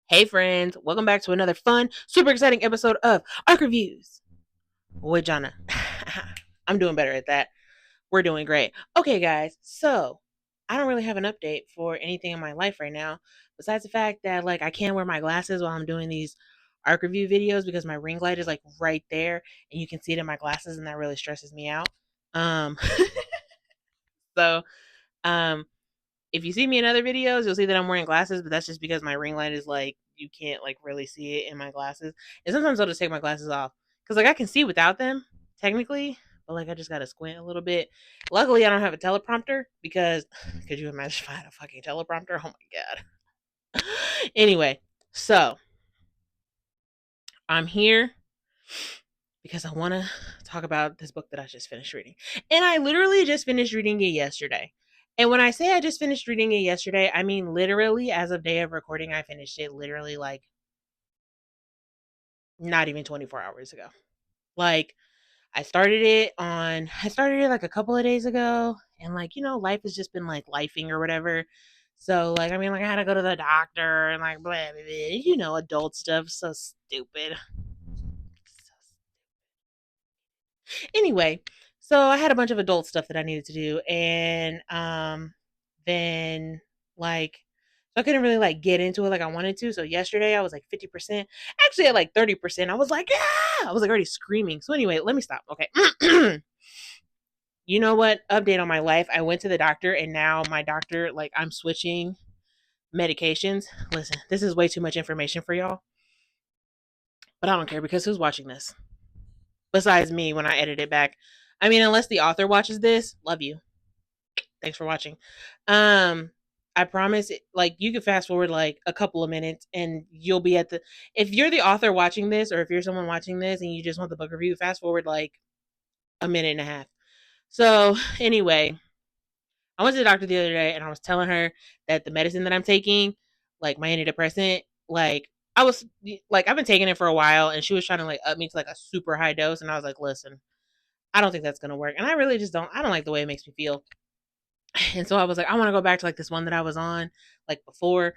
Hey friends, welcome back to another fun, super exciting episode of Arc Reviews with Jana. I'm doing better at that. We're doing great. Okay, guys, so I don't really have an update for anything in my life right now, besides the fact that I can't wear my glasses while I'm doing these Arc Review videos because my ring light is right there and you can see it in my glasses and that really stresses me out. Um so um if you see me in other videos, you'll see that I'm wearing glasses, but that's just because my ring light is you can't really see it in my glasses. And sometimes I'll just take my glasses off because I can see without them technically, but I just gotta squint a little bit. Luckily, I don't have a teleprompter because could you imagine if I had a fucking teleprompter? Oh my god. Anyway, so I'm here because I want to talk about this book that I just finished reading. And I literally just finished reading it yesterday. And when I say I just finished reading it yesterday, I mean literally as of day of recording, I finished it literally not even 24 hours ago. Like I started it a couple of days ago and life has just been lifing or whatever. So I had to go to the doctor and blah, blah, blah, adult stuff. So stupid. Anyway, so I had a bunch of adult stuff that I needed to do, and then like so I couldn't really get into it like I wanted to. So yesterday I was 50%, actually at 30%. I was yeah, I was already screaming. So anyway, let me stop. Okay. You know what? Update on my life. I went to the doctor, and now my doctor I'm switching medications. Listen, this is way too much information for y'all, but I don't care because who's watching this? Besides me when I edit it back. I mean, unless the author watches this, love you. Thanks for watching. Um, I promise, you can fast forward a couple of minutes, and you'll be at the. If you're the author watching this, or if you're someone watching this, and you just want the book review, fast forward a minute and a half. So anyway, I went to the doctor the other day, and I was telling her that the medicine that I'm taking, my antidepressant, I was I've been taking it for a while, and she was trying to up me to a super high dose, and I was like, listen, I don't think that's gonna work, and I really just don't. I don't like the way it makes me feel. And so I was like, I want to go back to this one that I was on before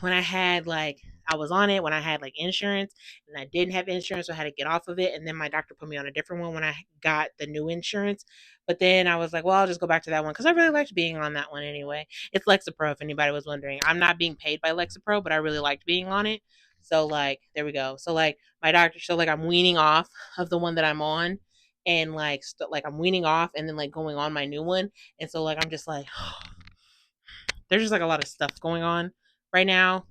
when I had I was on it when I had insurance, and I didn't have insurance, so I had to get off of it, and then my doctor put me on a different one when I got the new insurance. But then I was like, well, I'll just go back to that one because I really liked being on that one anyway. It's Lexapro, if anybody was wondering. I'm not being paid by Lexapro, but I really liked being on it. So there we go. So my doctor, so I'm weaning off of the one that I'm on, and I'm weaning off and then going on my new one. And so I'm just there's just a lot of stuff going on right now,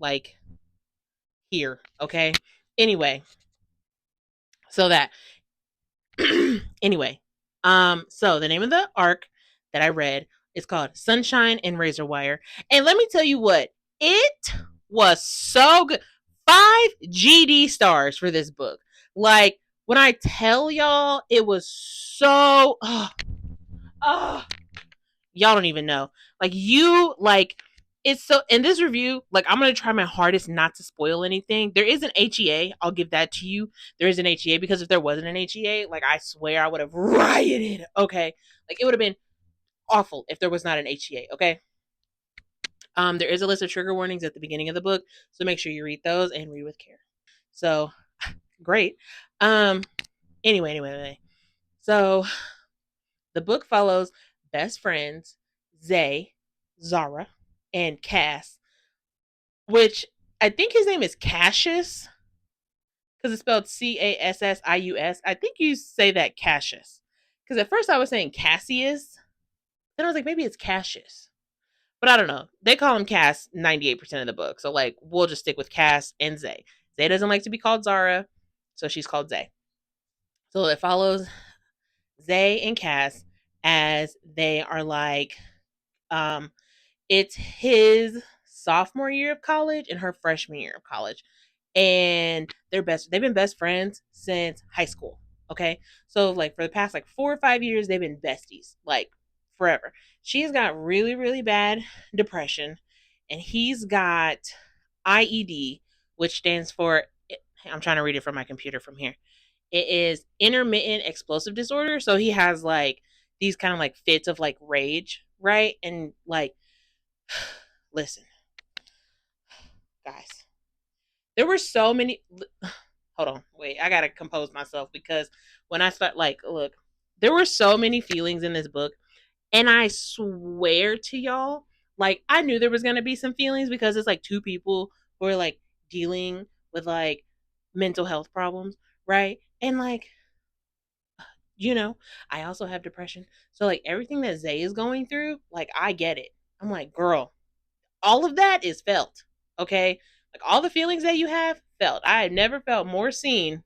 here. Okay. Anyway, so that anyway, so the name of the arc that I read is called Sunshine and Razor Wire, and let me tell you what, it was so good. 5 GD stars for this book. When I tell y'all, it was so. Oh, y'all don't even know. It's so in this review, I'm gonna try my hardest not to spoil anything. There is an HEA, I'll give that to you. There is an HEA because if there wasn't an HEA, I swear I would have rioted. Okay. It would have been awful if there was not an HEA, okay? There is a list of trigger warnings at the beginning of the book, so make sure you read those and read with care. So great. Um anyway. So the book follows best friends Zay, Zara, and Cass, which I think his name is Cassius because it's spelled Cassius. I think you say that Cassius because at first I was saying Cassius, then I was like maybe it's Cassius, but I don't know. They call him Cass 98% of the book, so we'll just stick with Cass and Zay. Zay doesn't like to be called Zara, so she's called Zay. So it follows Zay and Cass as they are um it's his sophomore year of college and her freshman year of college. And they've been best friends since high school. Okay. So for the past 4 or 5 years, they've been besties. Forever. She's got really, really bad depression. And he's got IED, which stands for I'm trying to read it from my computer from here. It is intermittent explosive disorder. So he has these kind of fits of rage, right? And listen, guys, there were so many. Hold on, wait, I gotta compose myself because when I start, like, look, there were so many feelings in this book, and I swear to y'all, like, I knew there was gonna be some feelings because it's like two people who are like dealing with like mental health problems, right? And like, I also have depression. So like everything that Zay is going through, like I get it. I'm like, girl, all of that is felt. Okay? Like all the feelings that you have felt. I have never felt more seen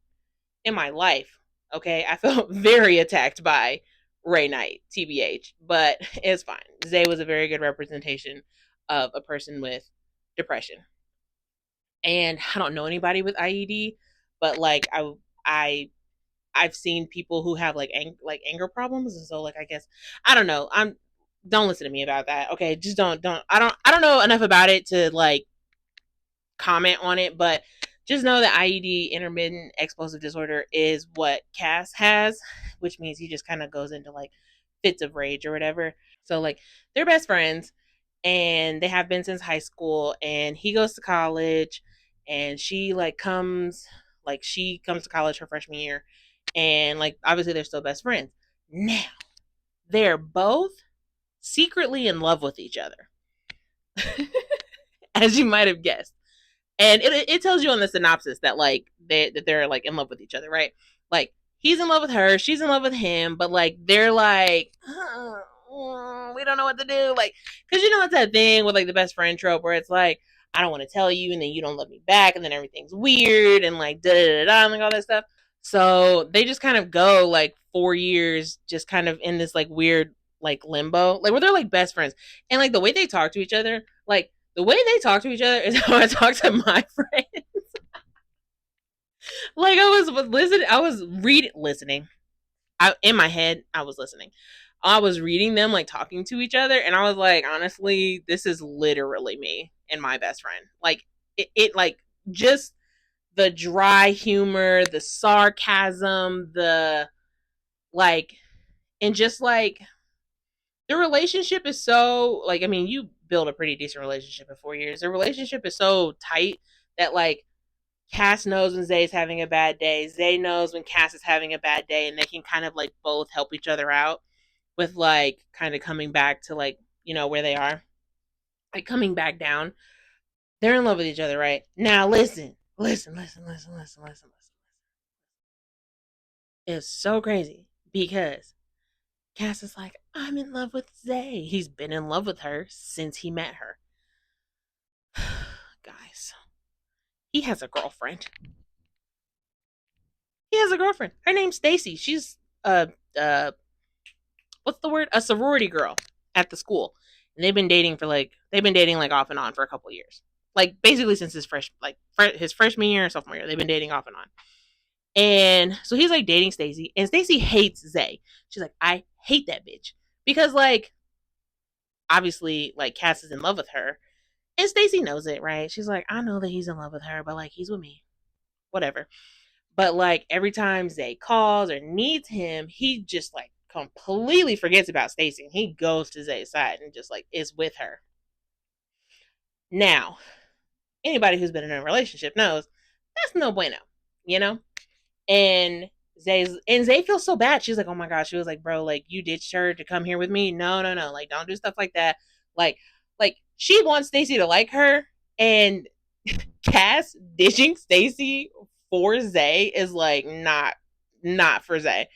in my life. Okay? I felt very attacked by Ray Knight, TBH, but it's fine. Zay was a very good representation of a person with depression. And I don't know anybody with IED, but like I I've seen people who have like like anger problems, and so like I guess I don't know. Don't listen to me about that. Okay, just don't. I don't know enough about it to like comment on it, but just know that IED, intermittent explosive disorder, is what Cass has, which means he just kind of goes into like fits of rage or whatever. So like they're best friends, and they have been since high school, and he goes to college, and she comes to college her freshman year, and like obviously they're still best friends. Now they're both secretly in love with each other, as you might have guessed. And it tells you on the synopsis that like they're like in love with each other, right? Like he's in love with her, she's in love with him, but like they're like, we don't know what to do, like, because it's that thing with like the best friend trope where it's like, I don't want to tell you, and then you don't love me back, and then everything's weird, and like da da da da, and like all that stuff. So they just kind of go like 4 years, just kind of in this like weird like limbo, like where they're like best friends, and like the way they talk to each other, like the way they talk to each other is how I talk to my friend. Like I was listening, I was listening. In my head, I was listening. I was reading them like talking to each other, and I was like, honestly, this is literally me and my best friend. Like it like just the dry humor, the sarcasm, the like, and just like the relationship is so like, I mean, you build a pretty decent relationship in 4 years. The relationship is so tight that like Cass knows when Zay's having a bad day. Zay knows when Cass is having a bad day, and they can kind of like both help each other out with like kind of coming back to like, where they are. Like coming back down. They're in love with each other, right? Now listen. Listen, listen, listen, listen, listen, listen. It's so crazy because Cass is like, I'm in love with Zay. He's been in love with her since he met her. Guys, he has a girlfriend. He has a girlfriend. Her name's Stacy. She's a what's the word? A sorority girl at the school. And they've been dating like off and on for a couple years. Like basically since his freshman year and sophomore year, they've been dating off and on. And so he's like dating Stacy, and Stacy hates Zay. She's like, I hate that bitch because like obviously like Cass is in love with her, and Stacy knows it, right? She's like, I know that he's in love with her, but like he's with me, whatever. But like every time Zay calls or needs him, he just like completely forgets about Stacy. He goes to Zay's side and just like is with her. Now, anybody who's been in a relationship knows that's no bueno, you know? And Zay feels so bad. She's like, oh my gosh. She was like, bro, like you ditched her to come here with me. No, no, no. Like, don't do stuff like that. Like, like she wants Stacy to like her, and Cass ditching Stacy for Zay is like not for Zay.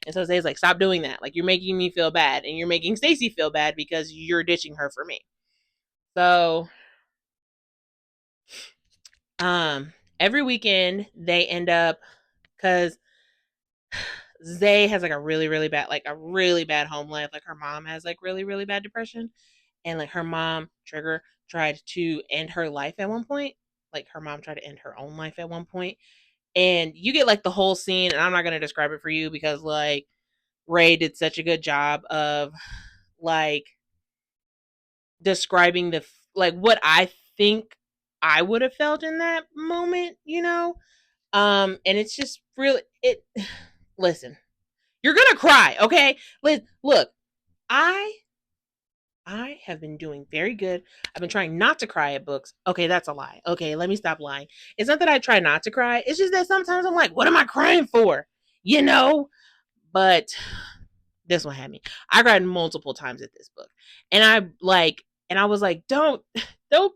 And so Zay's like, stop doing that. Like you're making me feel bad, and you're making Stacy feel bad because you're ditching her for me. So every weekend they end up, because Zay has like a really bad home life. Like her mom has like really, really bad depression. And like her mom, Trigger, tried to end her life at one point. Like her mom tried to end her own life at one point. And you get like the whole scene, and I'm not gonna describe it for you because like Ray did such a good job of like describing like what I think I would have felt in that moment. And it's just really it listen, you're gonna cry, okay? Look, I I have been doing very good. I've been trying not to cry at books. Okay, that's a lie. Okay, let me stop lying. It's not that I try not to cry. It's just that sometimes I'm like, what am I crying for? You know? But this one had me. I cried multiple times at this book. And I was like, don't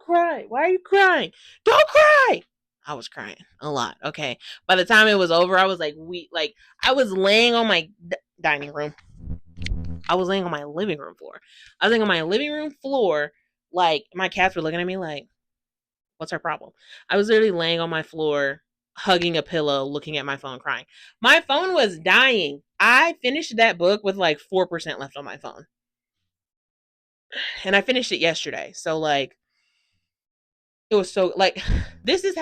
cry. Why are you crying? Don't cry. I was crying a lot. Okay. By the time it was over, I was like I was laying on my dining room. I was laying on my living room floor. I was laying on my living room floor, like my cats were looking at me like, what's her problem? I was literally laying on my floor, hugging a pillow, looking at my phone, crying. My phone was dying. I finished that book with like 4% left on my phone. And I finished it yesterday. So like it was so like this is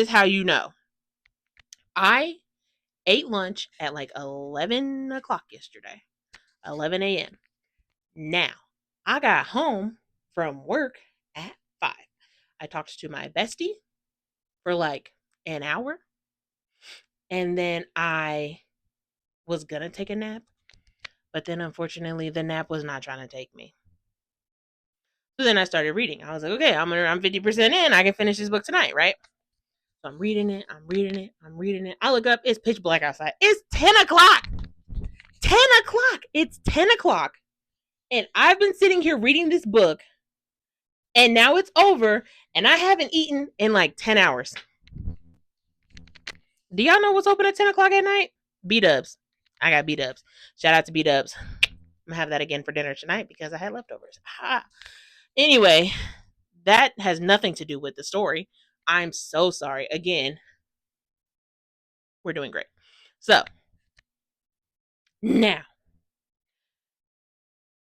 how you know. I ate lunch at like 11 o'clock yesterday. 11 a.m. Now, I got home from work at 5. I talked to my bestie for like an hour. And then I was gonna take a nap. But then unfortunately the nap was not trying to take me. So then I started reading. I was like, okay, I'm 50% in. I can finish this book tonight, right? So I'm reading it. I look up, it's pitch black outside. It's 10 o'clock. 10 o'clock. It's 10 o'clock. And I've been sitting here reading this book. And now it's over. And I haven't eaten in like 10 hours. Do y'all know what's open at 10 o'clock at night? B-dubs. I got B-dubs. Shout out to B-dubs. I'm going to have that again for dinner tonight because I had leftovers. Ha. Anyway, that has nothing to do with the story. I'm so sorry. Again, we're doing great. So, now,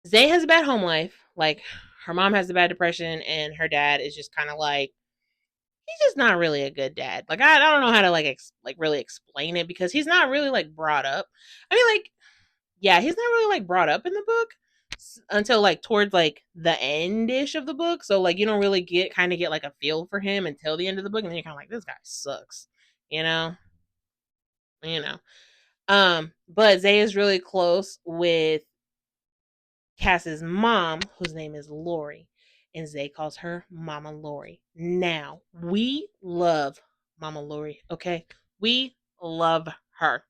Zay has a bad home life. Like, her mom has a bad depression, and her dad is just kind of like, he's just not really a good dad. Like, I don't know how to, like really explain it because he's not really, like, brought up. I mean, like, yeah, he's not really, like, brought up in the book until, like, towards, like, the end-ish of the book. So, like, you don't really get like, a feel for him until the end of the book, and then you're kind of like, this guy sucks. You know? You know. But Zay is really close with Cass's mom, whose name is Lori, and Zay calls her Mama Lori. Now, we love Mama Lori, okay? We love her,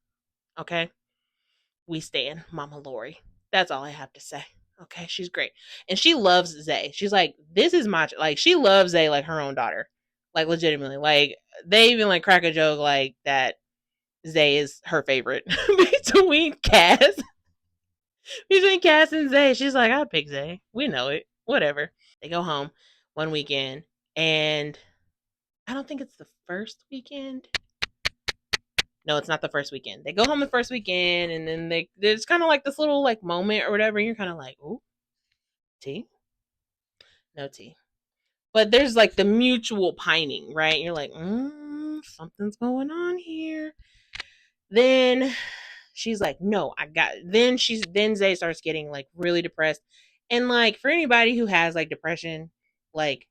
okay? We stand Mama Lori. That's all I have to say. Okay, she's great. And she loves Zay. She's like, this is my, like, she loves Zay like her own daughter. Like, legitimately. Like, they even, like, crack a joke like that Zay is her favorite between Cass. Between Cass and Zay. She's like, I'll pick Zay. We know it. Whatever. They go home one weekend, and I don't think it's the first weekend. No, it's not the first weekend. They go home the first weekend, and then there's kind of like this little like moment or whatever. And you're kind of like, ooh, tea? No tea. But there's like the mutual pining, right? You're like, something's going on here. Then she's like, no, I got it. Then Zay starts getting like really depressed. And like for anybody who has like depression, like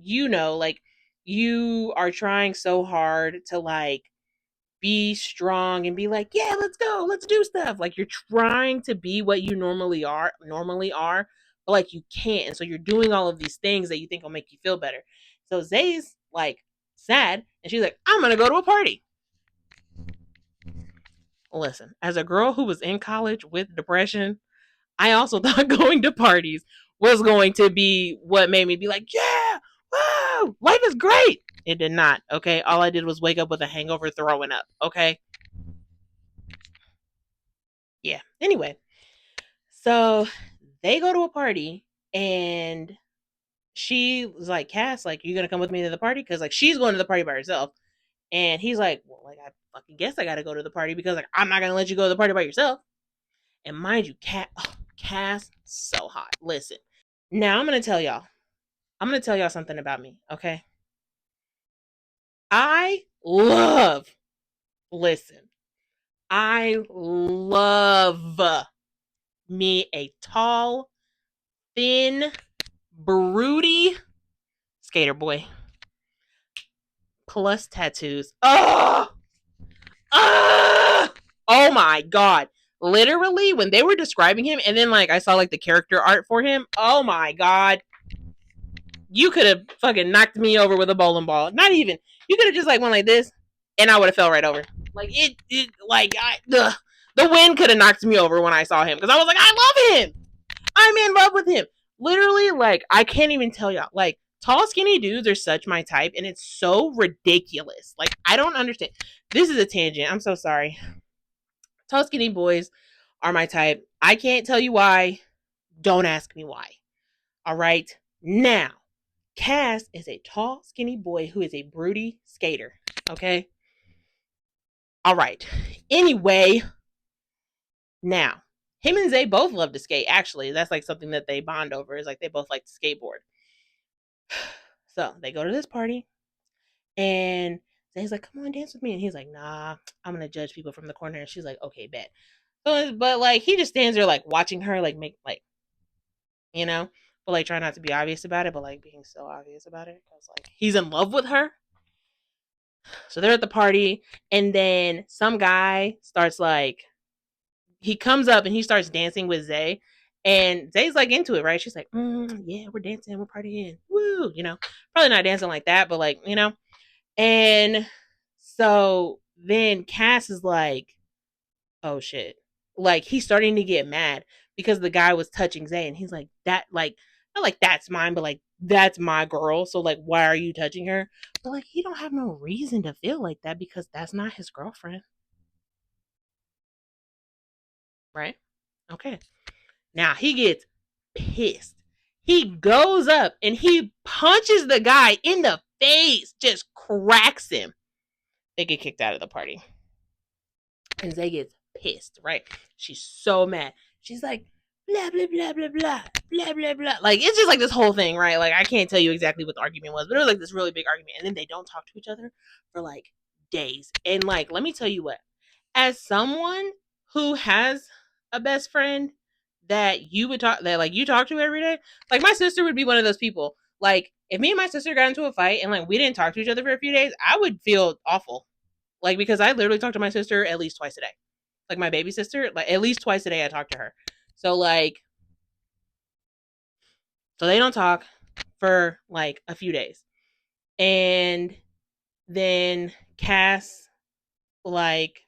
like you are trying so hard to like be strong and be like, yeah, let's go, let's do stuff. Like you're trying to be what you normally are, but like you can't. And so you're doing all of these things that you think will make you feel better. So Zay's like sad and she's like, I'm gonna go to a party. Listen, as a girl who was in college with depression, I also thought going to parties was going to be what made me be like, yeah, woo, life is great. It did not, okay? All I did was wake up with a hangover throwing up, okay? Yeah. Anyway, so they go to a party and she was like, Cass, like, you gonna come with me to the party? Because like she's going to the party by herself. And he's like, well, like, I fucking guess I gotta go to the party because like I'm not gonna let you go to the party by yourself. And mind you, Cass, so hot. Listen. Now I'm gonna tell y'all. I'm gonna tell y'all something about me, okay? I love, listen, I love me a tall, thin, broody skater boy. Plus tattoos. Oh! Oh my god. literally when they were describing him, and then like I saw like the character art for him. Oh my god, you could have fucking knocked me over with a bowling ball. Not even. You could have just like went like this, and I would have fell right over. Like it like the wind could have knocked me over when I saw him because I was like, I love him. I'm in love with him. Literally, like I can't even tell y'all. Like tall, skinny dudes are such my type, and it's so ridiculous. Like I don't understand. This is a tangent. I'm so sorry. Tall, skinny boys are my type. I can't tell you why. Don't ask me why. All right. Now, Cass is a tall, skinny boy who is a broody skater. Okay. All right. Anyway, now him and Zay both love to skate. Actually, that's like something that they bond over. Is like they both like to skateboard. So they go to this party, and Zay's like, "Come on, dance with me," and he's like, "Nah, I'm gonna judge people from the corner." And she's like, "Okay, bet." So, but like he just stands there like watching her like make like you know, but like try not to be obvious about it, but like being so obvious about it because like he's in love with her. So they're at the party, and then some guy starts like he comes up and he starts dancing with Zay, and Zay's like into it, right? She's like, "Yeah, we're dancing, we're partying, woo," probably not dancing like that, but like and so then Cass is like, "Oh shit!" Like he's starting to get mad because the guy was touching Zay, and he's like, "That like not like that's mine, but like that's my girl. So like, why are you touching her?" But like, he don't have no reason to feel like that because that's not his girlfriend, right? Okay. Now he gets pissed. He goes up and he punches the guy in the face, just cracks him. They get kicked out of the party. And Zay gets pissed, right? She's so mad. She's like, blah, blah, blah, blah, blah, blah, blah, blah. Like, it's just like this whole thing, right? Like, I can't tell you exactly what the argument was, but it was like this really big argument. And then they don't talk to each other for like days. And like, let me tell you what, as someone who has a best friend that you would talk, that like you talk to every day, like my sister would be one of those people. Like, if me and my sister got into a fight and like we didn't talk to each other for a few days, I would feel awful. Like, because I literally talk to my sister at least twice a day. Like my baby sister, like at least twice a day I talk to her. So like so they don't talk for like a few days. And then Cass like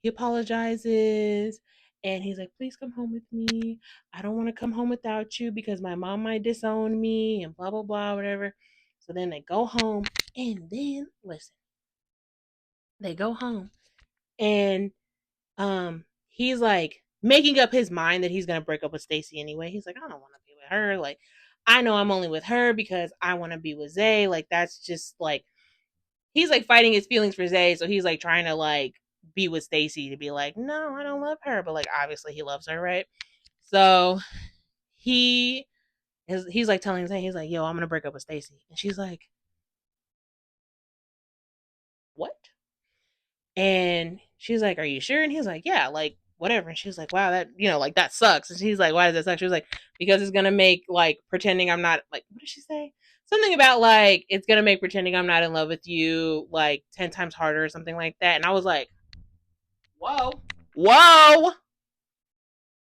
he apologizes and he's like, "Please come home with me. I don't want to come home without you because my mom might disown me and blah blah blah whatever." So then they go home, and then listen. They go home and he's like making up his mind that he's gonna break up with Stacy anyway. He's like, "I don't want to be with her. Like, I know I'm only with her because I want to be with Zay. Like, that's just like he's like fighting his feelings for Zay, so he's like trying to like be with Stacy to be like, no, I don't love her, but like obviously he loves her, right? So he he's like telling Zay, he's like, "Yo, I'm gonna break up with Stacy," and she's like, "What?" And she's like, "Are you sure?" And he's like, "Yeah, like whatever." And she's like, "Wow, that like that sucks." And she's like, "Why does that suck?" She was like, "Because it's gonna make like pretending I'm not like what did she say? Something about like it's gonna make pretending I'm not in love with you like 10 times harder or something like that." And I was like, "Whoa, whoa,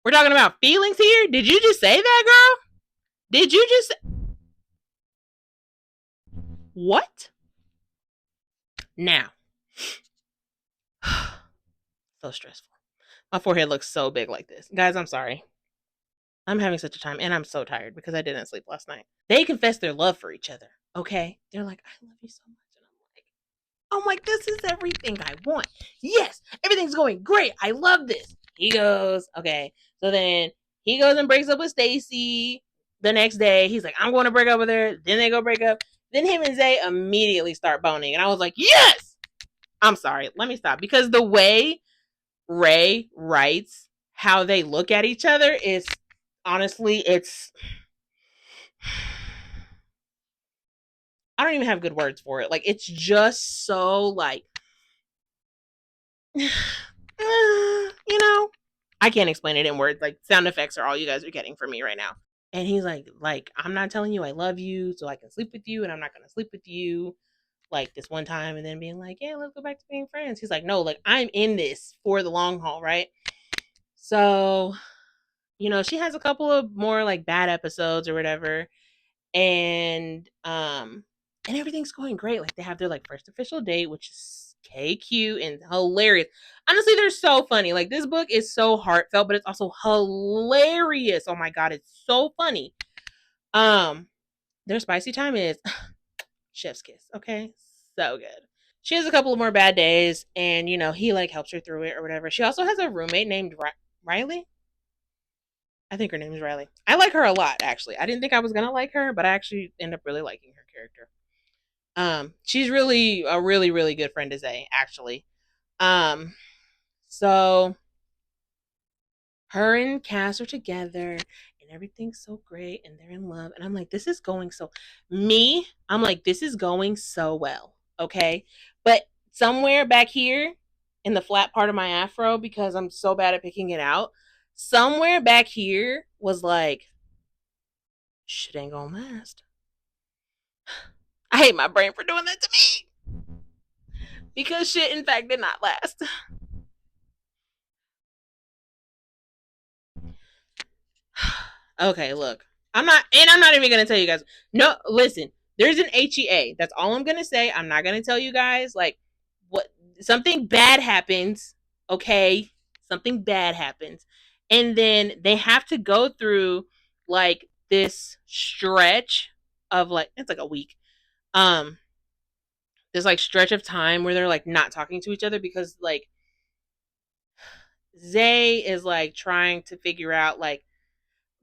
we're talking about feelings here? Did you just say that, girl? Did you just what?" Now, so stressful. My forehead looks so big like this, guys. I'm sorry. I'm having such a time and I'm so tired because I didn't sleep last night. They confess their love for each other. Okay. They're like, "I love you so much." And I'm like, this is everything I want. Yes, everything's going great. I love this. He goes, okay. So then he goes and breaks up with Stacy the next day. He's like, "I'm going to break up with her." Then they go break up. Then him and Zay immediately start boning. And I was like, yes. I'm sorry. Let me stop. Because the way Ray writes how they look at each other is honestly, it's I don't even have good words for it. Like it's just so like I can't explain it in words. Like sound effects are all you guys are getting from me right now. And he's like, "I'm not telling you I love you so I can sleep with you, and I'm not gonna sleep with you like this one time and then being like, yeah, let's go back to being friends." He's like, "No, like I'm in this for the long haul, right?" So, she has a couple of more like bad episodes or whatever, and everything's going great. Like they have their like first official date, which is cute and hilarious. Honestly, they're so funny. Like this book is so heartfelt, but it's also hilarious. Oh my god, it's so funny. Um, their spicy time is chef's kiss. Okay, so good. She has a couple of more bad days, and he like helps her through it or whatever. She also has a roommate named Riley. I think her name is Riley. I like her a lot, actually. I didn't think I was gonna like her, but I actually end up really liking her character. She's really a really, really good friend to Zay, actually. Um, so her and Cass are together and everything's so great and they're in love. And I'm like, this is going so I'm like, this is going so well. Okay. But somewhere back here in the flat part of my afro, because I'm so bad at picking it out, somewhere back here was like, shit ain't gonna last. I hate my brain for doing that to me. Because shit, in fact, did not last. Okay, look. I'm not even gonna tell you guys. No, listen, there's an HEA. That's all I'm gonna say. I'm not gonna tell you guys like what something bad happens, okay? Something bad happens. And then they have to go through like this stretch of like it's like a week. Um, this like stretch of time where they're like not talking to each other because like Zay is like trying to figure out like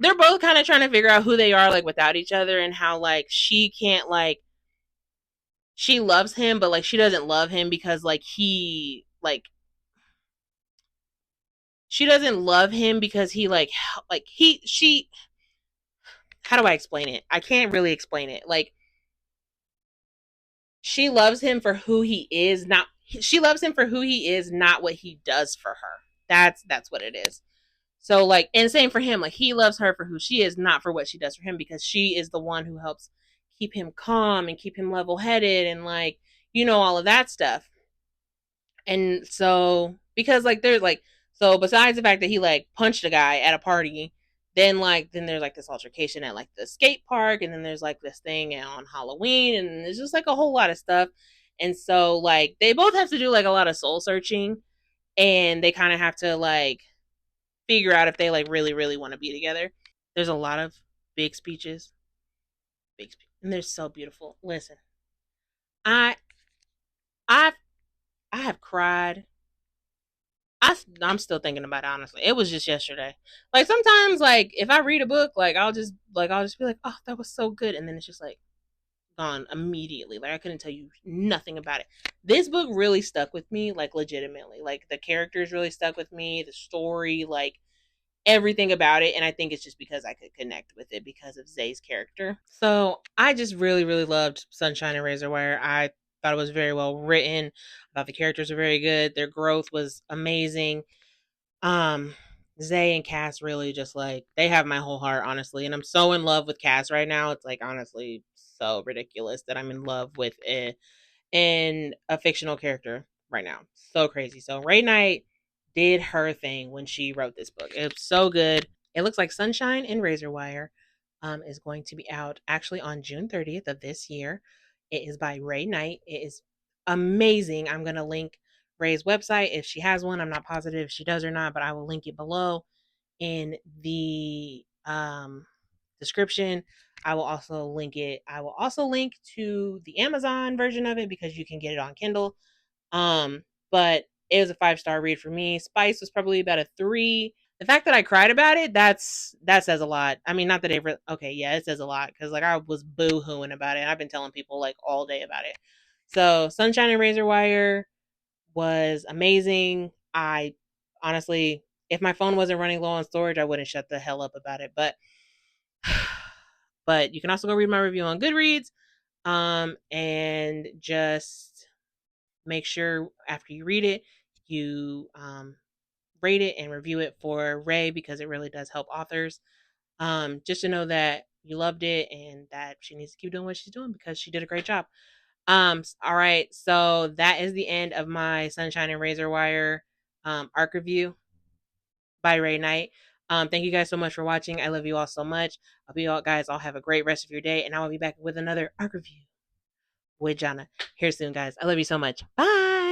they're both kind of trying to figure out who they are like without each other and how like she can't like she loves him but like she doesn't love him because like he like she doesn't love him because he like he she how do I explain it? I can't really explain it. Like she loves him for who he is, not she loves him for who he is, not what he does for her. That's what it is. So like, and same for him. Like he loves her for who she is, not for what she does for him, because she is the one who helps keep him calm and keep him level headed and like all of that stuff. And so because like there's like so besides the fact that he like punched a guy at a party, then there's like this altercation at like the skate park, and then there's like this thing on Halloween, and there's just like a whole lot of stuff. And so like they both have to do like a lot of soul searching, and they kind of have to like figure out if they like really really want to be together. There's a lot of big speeches, and they're so beautiful. Listen, I I I have cried. I'm still thinking about it, honestly. It was just yesterday. Like sometimes like if I read a book, like I'll just be like, "Oh, that was so good." And then it's just like gone immediately. Like I couldn't tell you nothing about it. This book really stuck with me like legitimately. Like the characters really stuck with me, the story, like everything about it. And I think it's just because I could connect with it because of Zay's character. So I just really, really loved Sunshine and Razor Wire. I thought it was very well written. I thought the characters were very good. Their growth was amazing. Um, Zay and Cass really just like they have my whole heart, honestly. And I'm so in love with Cass right now. It's like honestly so ridiculous that I'm in love with a fictional character right now. So crazy. So Ray Knight did her thing when she wrote this book. It was so good. It looks like Sunshine and Razor Wire is going to be out actually on June 30th of this year. It is by Ray Knight. It is amazing. I'm going to link Ray's website if she has one. I'm not positive if she does or not, but I will link it below in the description. I will also link it. I will also link to the Amazon version of it because you can get it on Kindle. But it was a 5-star read for me. Spice was probably about a 3. The fact that I cried about it, that says a lot. I mean, not that okay, yeah, it says a lot because like I was boo-hooing about it. I've been telling people like all day about it. So Sunshine and Razor Wire was amazing. I honestly, if my phone wasn't running low on storage, I wouldn't shut the hell up about it. But you can also go read my review on Goodreads. And just make sure after you read it, you rate it and review it for Ray because it really does help authors. Just to know that you loved it and that she needs to keep doing what she's doing because she did a great job. All right, so that is the end of my Sunshine and Razor Wire arc review by Ray Knight. Thank you guys so much for watching. I love you all so much. I hope you all guys all have a great rest of your day, and I will be back with another arc review with Jana here soon, guys. I love you so much. Bye.